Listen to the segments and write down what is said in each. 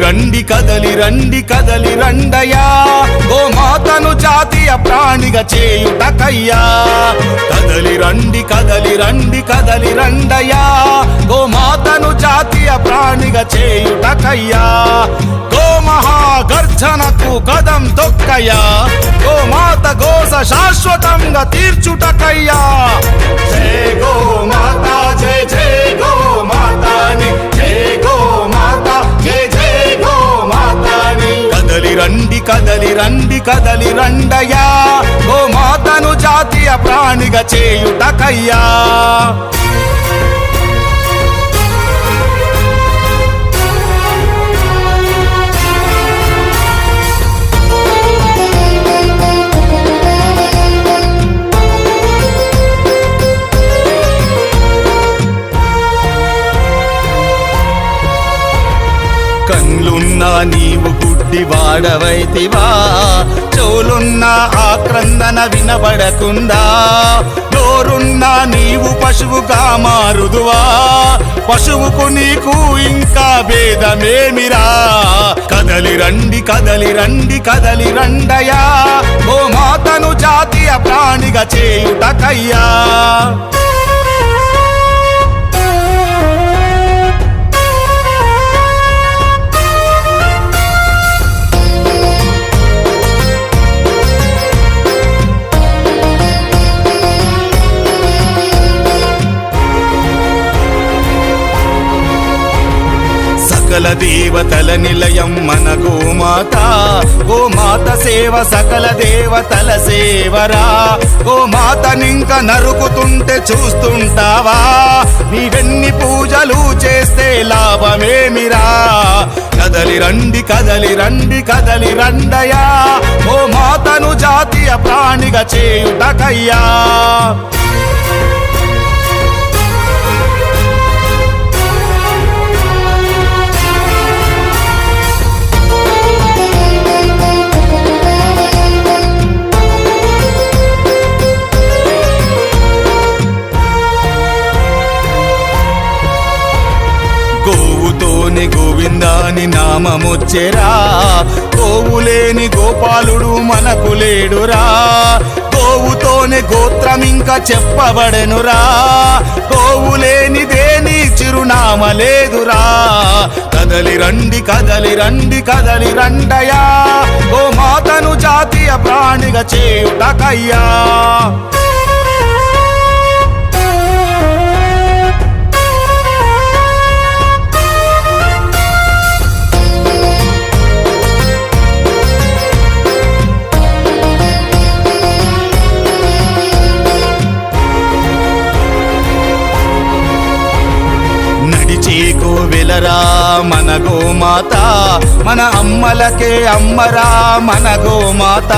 రండి కదలి రండి కదలి రండయ్యా గోమాతను జాతీయ ప్రాణిగా చేయుటకయ్యా కదలి రండి కదలి రండి కదలి రండయ్యా గోమాతను జాతీయ ప్రాణిగా చేయుటకయ్యా గోమహాగర్జనకు కదం తొక్కయ్యా గోమాత గోస శాశ్వతంగా తీర్చుటకయ్యా జై గోమాత జై జై గోమాతాని జై గోమాత జై జై గోమాతాని కదలి రండి కదలి రండి కదలి రండయ్యా గోమాతను జాతీయ ప్రాణిగా చేయుటకయ్యా కన్నున్నా నీవు గుడ్డి వాడవైతివా చెవులున్నా ఆక్రందన వినబడకుండా నోరున్నా నీవు పశువుగా మారుదువా పశువుకు నీకు ఇంకా భేదమేమిరా కదలి రండి కదలి రండి కదలి రండయ్యా గోమాతను జాతీయ ప్రాణిగా చేయుటకయ్యా సకల దేవతల నిలయం మన గోమాత గోమాత సేవ సకల దేవతల సేవరా గోమాతనింక నరుకుతుంటే చూస్తుంటావా నీవెన్ని పూజలు చేస్తే లాభమేమిరా కదలి రండి కదలి రండి కదలి రండయ్యా గోమాతను జాతీయ ప్రాణిగా చేయుటకయ్యా గోవుతోని గోవిందాని నామముచ్చెరా గోవులేని గోపాలుడు మనకు లేడురా గోవుతోనే గోత్రమింకా చెప్పబడెనురా గోవులేని దేని చిరునామ లేదురా కదలి రండి కదలి రండి కదలి రండయ్యా గోమాతను జాతీయ ప్రాణిగా చేయుటకయ్యా నడిచేకో వెలరా మన గోమాత మన అమ్మలకే అమ్మరా మన గోమాత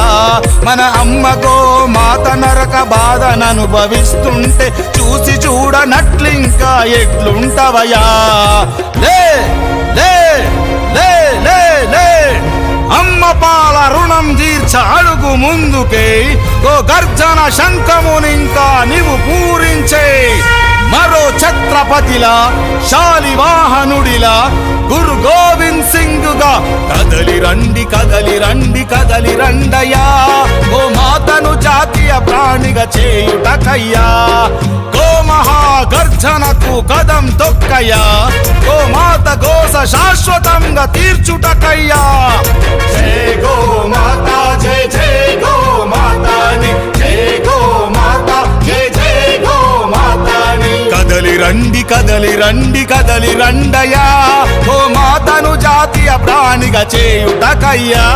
మన అమ్మ గోమాత నరక బాధననుభవిస్తుంటే చూసి చూడనట్లింకా ఎట్లుంటవయా లే లే లే లే లే అమ్మ పాల రుణం తీర్చ అడుగు ముందుకే గోగర్జన శంఖమునింకా నీవు పూరించే మరో ఛత్రపతిలా శాలివాహనుడిలా గురు గోవింద్ సింగ్గా కదలి రండి కదలి రండి కదలి రండయ్యా గోమాతను జాతీయ ప్రాణిగా చేయుటకయ్యా గోమహాగర్జనకు కదం తొక్కయ్యా గోమాత గోస శాశ్వతంగా తీర్చుటకయ్యా జై గోమాత జై జై గోమాతాని జై గోమాత జై జై గోమాతాని కదలి రండి కదలి రండి కదలి రండయ్యా గోమాతను జాతీయ ప్రాణిగా చేయుటకయ్యా